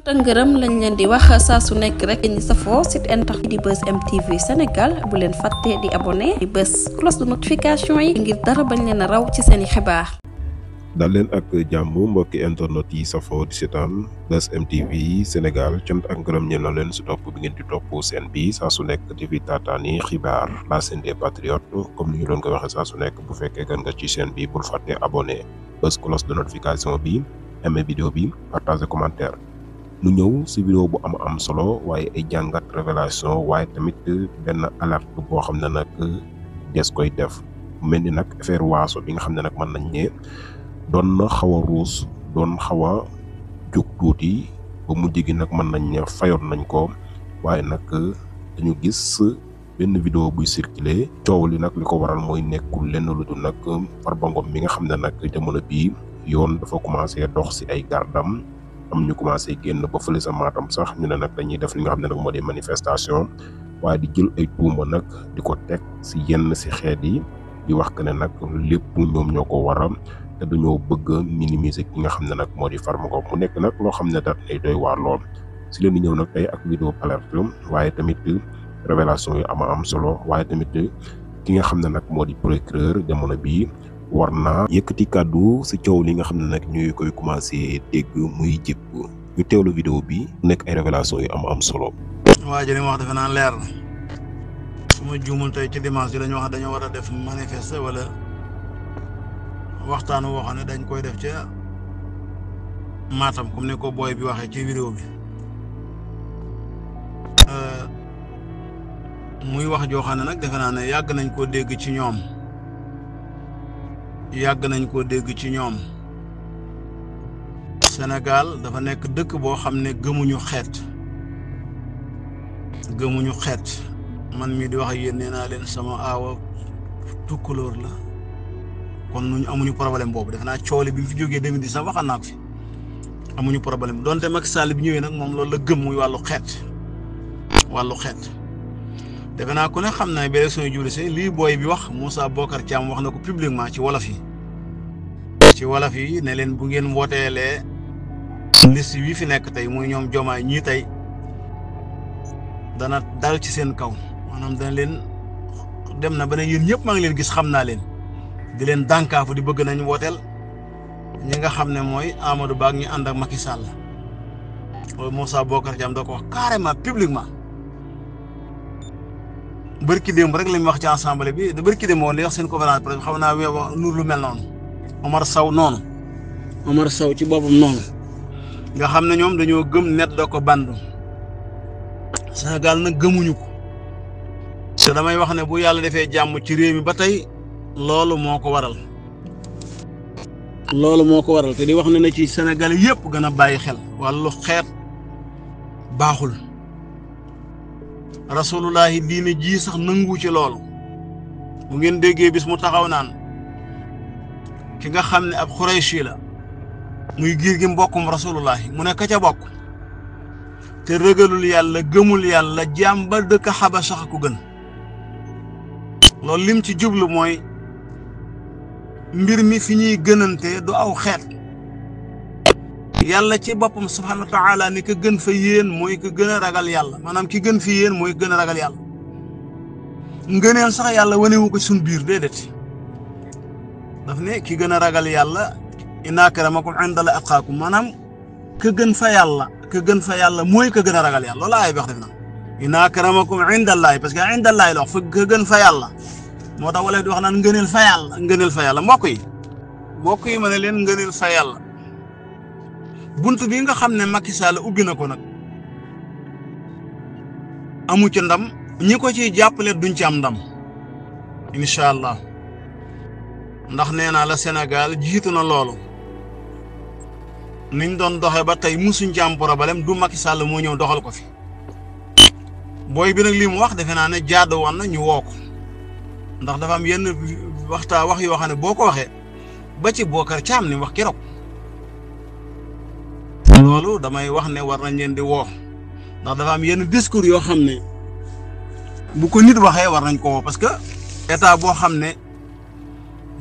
cant ak ngërëm lañ leen di wax saa su nekk rek ñi safoo site internet di Buzz M TV Sénégal bu leen fàtte di abonné di bës cloche de notification yi ngir dara bañ leen a raw ci seeni xibaar. dal leen ak jàmm mbokki internet yi safoo di seetaan Buzz M TV Sénégal cant ak ngërëm ñeen na leen si topp bi ngeen di topp seen bi saa su nekk di fi taataani xibaar la chaîne des patriotes comme ni ñu doon ko waxee saa su nekk bu fekkee gan nga ci chaîne bi bul fàtte abonné bës cloche de notification bi aimé vidéo bi partager commentaire. nu ñëw si vidéo bu am solo waaye ay jàngat révélation waaye tamit benn alerte boo xam ne nag des koy def mel ni nag affaire waaso bi nga xam ne nag mën nañ ne doon na xaw a ruus doon xaw a jóg tuuti ba mujj gi nag mën nañ ne fayoon nañ ko waaye nag dañu gis benn vidéo buy circulé coow li nag li ko waral mooy nekkul lenn lu dul nag Farba Ngom mi nga xam ne nag jamono bii yoon dafa commencé dox si ay gardam am ñu commencé génn ba fële sa Matam sax ñu ne nag dañuy def li nga xam ne nag moo di manifestation waaye di jël ay tuuma nag di ko teg si yenn si xeet yi di wax que ne nag lépp ñoom ñoo ko waral te dañoo bëgg a minimiser ki nga xam ne nag moo di Farba Ngom mu nekk nag loo xam ne daal day doy waar lool si leen di ñëw nag tey ak vidéo alerte waaye tamit révélation yu am solo waaye tamit ki nga xam ne nag moo di procureur jamono bii war naa yëkkati kàddu si coow li nga xam ne nag ñuy koy commencé dégg muy jëpp ñu teewlu vidéo bi nekk ay révélation yu am solo. waa ji li mu wax defe naa leer na su ma juumul tey ci dimanche bi dañu wax dañoo war a def manifester wala waxtaan woo xam ne dañ koy def ca Matam comme ni ko booy bi waxee ci vidéo bi muy wax joo xam ne nag defe naa ne yàgg nañ koo dégg ci ñoom. Sénégal dafa nekk dëkk boo xam ne gëmuñu xeet man mii di wax ak yéen nee naa leen sama aawa tukkulóor la kon nuñ amuñu problème boobu defe naa coole bi fi jógee 2019 waxal naa ko fi amuñu problème donte Macky Sall bi ñëwee nag moom loolu la gëm muy wàllu xeet defe naa ku ne xam na ba élection yi jublu si lii booy bi wax Moussa Bocar Thiam wax na ko publiquement ci wolof yi ne leen bu ngeen wooteelee liste yi fi nekk tey muy ñoom Diomaye ñii tey dana dal ci seen kaw maanaam dana leen dem na ba ne yéen ñëpp maa ngi leen gis xam naa leen di leen dànkaafu di bëgg nañ wooteel ñi nga xam ne mooy Amadou Ba ak ñi ànd ak Macky Sall loolu Moussa Bocar Thiam da ko wax carrément publiquement bërki démb rek lañ wax ci assemblée bi da bërki démb woon li wax seen conférence peut xaw naa wax nur lu mel noonu Omar Sow ci boppam noonu nga xam ne ñoom dañoo gëm net da ko bandu Sénégal nag gëmuñu ko te damay wax ne bu yàlla defee jàmm ci réew mi ba tey loolu moo ko waral te di wax ne na ci Sénégal yëpp gën a bàyyi xel wàllu xeet baaxul rasulullahi diine ji sax nangu ci loolu bu ngeen déggee bis mu taxaw naan ki nga xam ne ab xurayshi la muy giir gi mbokkum rasulullahi mu ne ka ca bokk te rëgalul yàlla gëmul yàlla jaam ba dëkk xaba sax ku gën loolu lim ci jublu mooy mbir mi fi ñuy gënante du aw xeet yàlla ci boppam subhanahu wa taala ni ka gën fa yéen mooy ka gën a ragal yàlla maanaam ki gën fi yéen mooy gën a ragal yàlla ngëneel sax yàlla wanewu ko suñ biir déedéet daf ne ki gën a ragal yàlla inna akramakum indallahi atqaakum maanaam ka gën fa yàlla mooy ka gën a ragal yàlla loolu ay wax def na inna akramakum indallahi parce que indallahi la wax fa ka gën fa yàlla moo tax wala di wax naan ngëneel fa yàlla mbokk yi ma ne leen ngëneel fa yàlla bunt bi nga xam ne Macky Sall ubbi na ko nag amu ci ndam ñi ko ciy jàppale duñ ci am ndam incha allah ndax nee naa la Sénégal jiitu na loolu niñ doon doxee ba tey musuñ ci am problème du Macky Sall moo ñëw doxal ko fi booy bi nag li mu wax defe naa ne jaadu woon na ñu woo ko ndax dafa am yenn wax yoo xam ne boo ko waxee ba ci Bocar Thiam ni wax keroog loolu damay wax ne war nañ leen di woo ndax dafa am yenn discours yoo xam ne bu ko nit waxee war nañ ko woo parce que état boo xam ne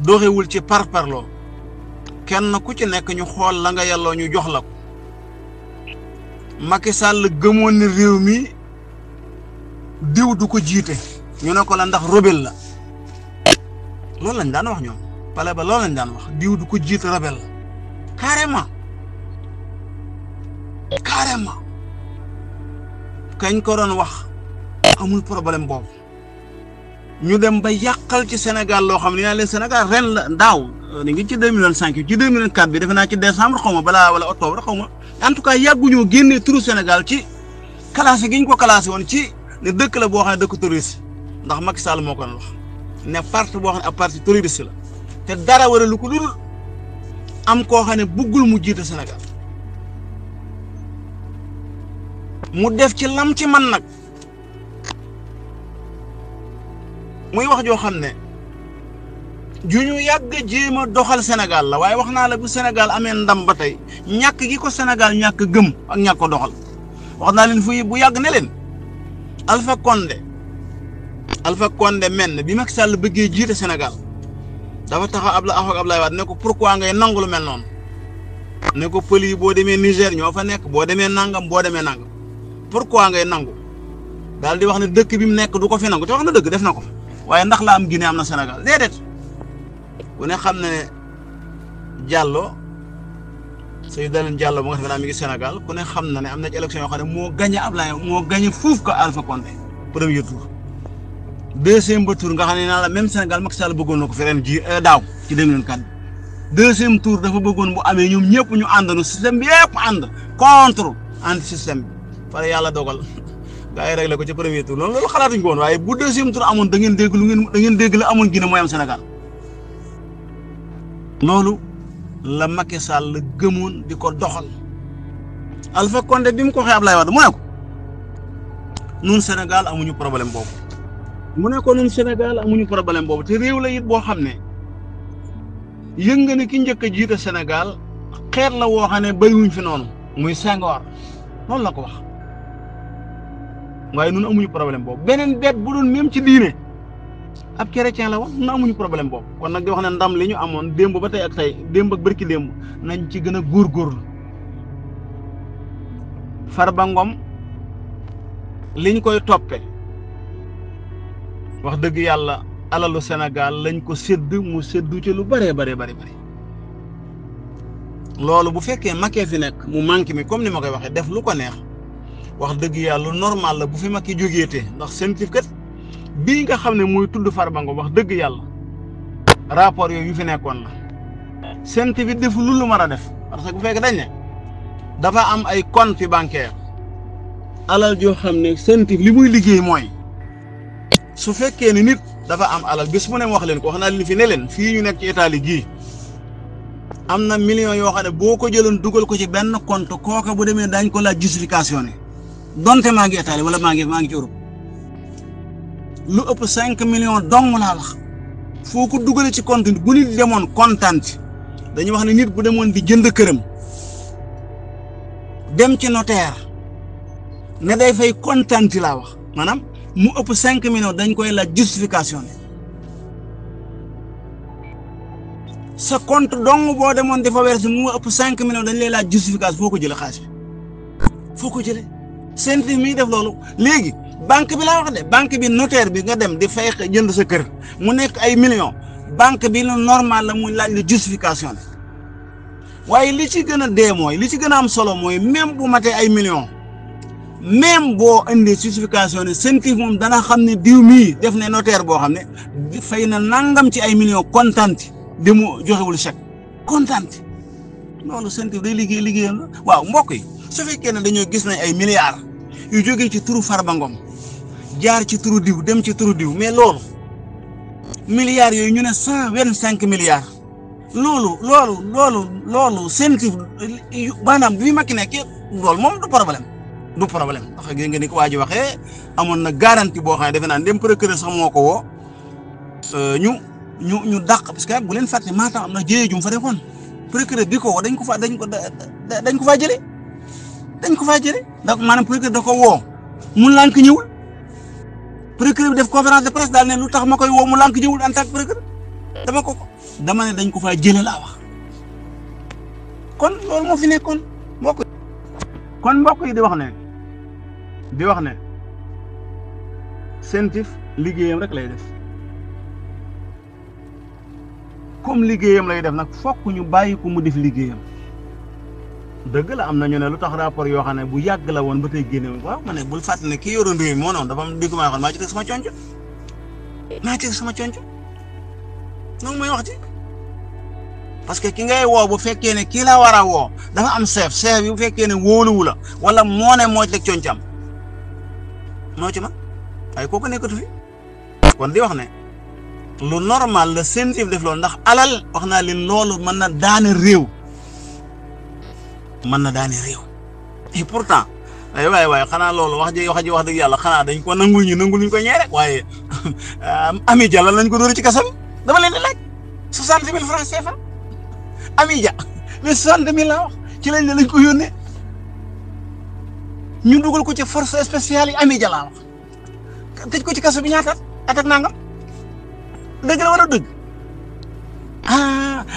doxewul ci parparloo kenn ku ci nekk ñu xool la nga yelloo ñu jox la ko Macky Sall gëmoon ne réew mi diw du ko jiite ñu ne ko la ndax rebelle la loolu lañ daan wax ñoom pale ba loolu lañ daan wax diw du ko jiite rebelle la carrément kañ ko doon wax amul problème boobu ñu dem ba yàqal ci Sénégal loo xam ne leen Sénégal ren la daaw ni ngi ci 2005 ci 2004 bi defe naa ci décembre xaw ma balaa wala octobre xaw ma en tout cas yàgguñoo génnee turu Sénégal ci classé gi ñu ko classé woon ci ne dëkk la boo xam ne dëkk terroriste ndax Macky Sall moo ko doon wax ne parti boo xam ne ab parti terroriste la te dara war a lu ko dul am koo xam ne buggul mu jiite Sénégal mu def ci lam ci man nag muy wax joo xam ne ju ñu yàgg jéem a doxal Sénégal la waaye wax naa la bu Sénégal amee ndam ba tey ñàkk gi ko Sénégal ñàkk gëm ak ñàkk ko doxal wax naa leen fu bu yàgg ne leen Alpha Condé men bi Macky Sall bëggee jiite Sénégal dafa taxaw Abdoulaye Wade ne ko pourquoi ngay nangu lu mel noonu ne ko pël yi boo demee Niger ñoo fa nekk boo demee nangam pourquoi ngay nangu daal di wax ne dëkk bi mu nekk du ko fi nangu te wax na dëgg def na ko waaye ndax la am Guinée am na Sénégal déedéet ku ne xam ne Diallo Seydou Dalein Diallo moo nga defe naa mi ngi Sénégal ku ne xam na ne am na ci élection yoo xam ne moo gagné fuuf ko Alpha Condé premier tour deuxième ba tour nga xam ne naa la même Sénégal Macky Sall bëggoon na ko fi ren ji daaw ci 2004 deuxième tour dafa bëggoon bu amee ñoom ñëpp ñu àndandoo système bi yëpp ànd contre anti système bi pare yàlla dogal gaa yi réglé ko ci premier tour loolu xalaatuñ ko woon waaye bu deuxième tour amoon da ngeen dégg la amoon Guinée mooy am Sénégal loolu la Macky Sall gëmoon di ko doxal Alpha Condé bi mu ko waxee Abdoulaye Wade mu ne ko ñun Sénégal amuñu problème boobu te réew la it boo xam ne yëg nga ne ki njëkk a jiite Sénégal xeet la woo xam ne béywuñ fi noonu muy Senghor noonu la ko wax waaye ñun amuñu problème boobu beneen beet bu doon même ci diine ab chrétien la woon ñun amuñu problème boobu kon nag di wax ne ndam li ñu amoon démb ba tey ak tey démb ak bërki démb nañ ci gën a góorgóorlu Farba Ngom liñ koy toppe wax dëgg yàlla alalu Sénégal lañ ko sédd mu séddu ci lu bëree bëri loolu bu fekkee Macky fi nekk mu manqué mi comme ni ma koy waxee def lu ko neex wax dëgg yàlla normal la bu fi Macky jógeetee ndax certificat bii nga xam ne muy tudd Farba Ngom wax dëgg yàlla rapport yooyu yu fi nekkoon la certificat def lu mar a def parce que bu fekkee dañ ne dafa am ay compte bancaire alal joo xam ne certificat li muy liggéey mooy su fekkee ni nit dafa am alal bés mu ne wax leen ko wax naa leen fi ne leen fii ñu nekk ci Italie gii am na millions yoo xam ne boo ko jëloon dugal ko ci benn compte kooka bu demee dañ ko laaj justification ne donte maa ngi Italie wala maa ngi ci Europe lu ëpp 5 millions dong laa wax foo ko dugalee ci compte bu nit demoon comptante dañuy wax ne nit bu demoon di jënd këram dem ci notaire ne day fay comptante laa wax maanaam mu ëpp 5 millions dañ koy laaj justification ne sa compte dong boo demoon di fa verser mu ëpp 5 millions dañ lay laaj justification foo ko jëlee xaalis bi foo ko jëlee CNTI mi def loolu léegi banque bi laa wax de banque bi notaire bi nga dem di fay jënd sa kër mu nekk ay millions banque bi lu normal la mu laaj la justification waaye li ci gën a dee mooy li ci gën a am solo mooy même bu matee ay millions même boo indee justification ne CNTI moom dana xam ne diw mii def ne notaire boo xam ne fay na nangam ci ay millions comptante di mu joxewul chèque comptante loolu CNTI day liggéeyam la waaw mbokk yi su fekkee ne dañoo gis nañ ay milliards yu jógee ci turu Farba Ngom jaar ci turu diw dem ci turu diw mais loolu milliards yooyu ñu ne 125 milliards loolu CNTI maanaam bi Macky nekk loolu moom du problème ndax gis nga ni ko waa ji waxee amoon na garantie boo xam ne defe naa dem procureur sax moo ko woo ñu dàq parce que bu leen fàtte Matam am na jéye jum fa defoon procureur bi ko woo dañ ko faa jëlee ndax maanaam procureur da ko woo mu lànk ñëwul procureur bi def conférence de presse daal ne lu tax ma koy woo mu lànk ñëwul en tant que procureur dama ne dañ ko faa jëlee laa wax kon loolu moo fi nekkoon mbokk kon mbokk yi di wax ne CENTIF liggéeyam rek lay def comme liggéeyam lay def nag fokk ñu bàyyi ko mu def liggéeyam dëgg la am na ñu ne lu tax rapport yoo xam ne bu yàgg la woon ba tey génne waaw ma ne bul fàtte ne kii yoroon réew mi moo noonu dafa am dégg maa xam maa ci teg sama conco noonu mooy wax ci parce que ki ngay woo bu fekkee ne kii la war a woo dafa am chef bi bu fekkee ne wóoluwu la wala moo ne moo ci teg concam moo ci man waaye kooku nekkatu fi kon di wax ne lu normal la CENTIF def loolu ndax alal wax naa leen loolu mën na daane réew et pourtant waaye xanaa loolu wax dëgg yàlla xanaa dañ ko nangul ñu ko ñee rek waaye Ami Dia lan lañ ko dóor ci kasam dama leen di laaj 60,000 francs CFA Ami Dia mais 60,000 laa wax ci lañ ne lañ ko yónnee ñu dugal ko ci force spéciale yi Ami Dia laa wax tëj ko ci kaso bi ñaata at ak nangam dëgg la wala dëgg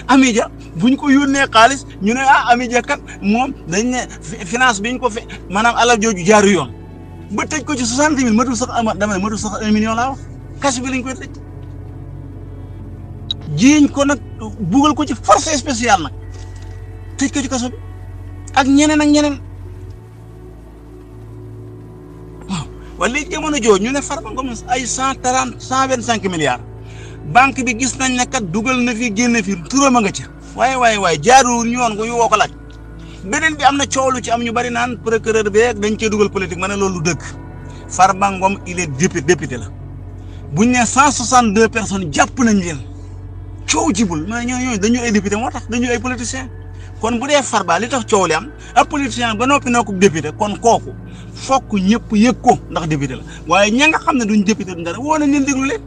Ami Dia buñ ko yónnee xaalis ñu ne Ami Dia kat moom dañ ne finance biñ ko maanaam alal jooju jaaru yoon ba tëj ko ci 60,000 matul sax dama ne matul sax 1 million laa wax kaso bi lañ koy tëj jiiñ ko nag bugal ko ci force spéciale nag tëj ko ci kaso bi ak ñeneen waaw léegi jamono jooju ñu ne Farba Ngom ay 125 milliards banque bi gis nañ ne kat dugal na fi génne fi turam a nga ca waaye jaaruwul ñu woon ko ñu woo ko laaj beneen bi am na coow lu ci am ñu bari naan procureur bi dañ cee dugal politique ma ne loolu dëgg Farba Ngom il est député la buñ ne 162 personnes jàpp nañ leen coow jibul mais ñooñu dañu ay député moo tax dañu ay politiciens kon bu dee Farba li tax coow li am ab politicien ba noppi noo ko député kon kooku fokk ñëpp yëg ko ndax député la waaye ña nga xam ne duñ député duñ dara woo nañ leen déglu leen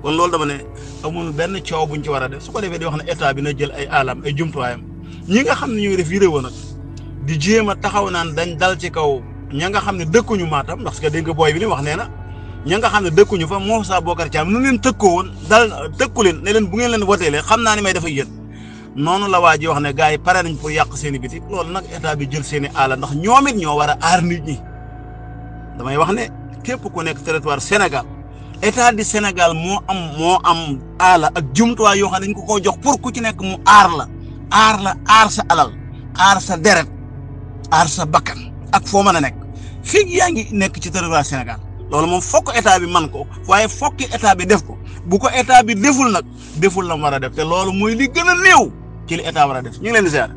kon loolu dama ne amul benn coow buñ ci war a def su ko defee di wax ne état bi na jël ay alam ay jumtuwaayam ñi nga xam ne ñooy def vidéo nag di jéem a taxaw naan dañ dal ci kaw ña nga xam ne dëkkuñu Matam parce que dégg nga booy bi li wax nee na ña nga xam ne dëkkuñu fa Moussa Bocar Thiam nu leen tëkkoo woon dal tëkku leen ne leen bu ngeen leen woteelee xam naa ni may dafa yéen noonu la waa ji wax ne gars yi pare nañ pour yàq seen i biti loolu nag état bi jël seen i aala ndax ñoom it ñoo war a aar nit ñi damay wax ne képp ku nekk territoire Sénégal état du Sénégal moo am aala ak jumtuwaay yoo xam ne dañ ko koo jox pour ku ci nekk mu aar sa alal aar sa deret aar sa bakkan ak foo mën a nekk fii yaa ngi nekk ci territoire Sénégal loolu moom fokk état bi man ko waaye fokki état bi def ko bu ko état bi deful nag deful la mu war a def te loolu mooy li gën a néew ci li état war a def ñu ngi leen di ziar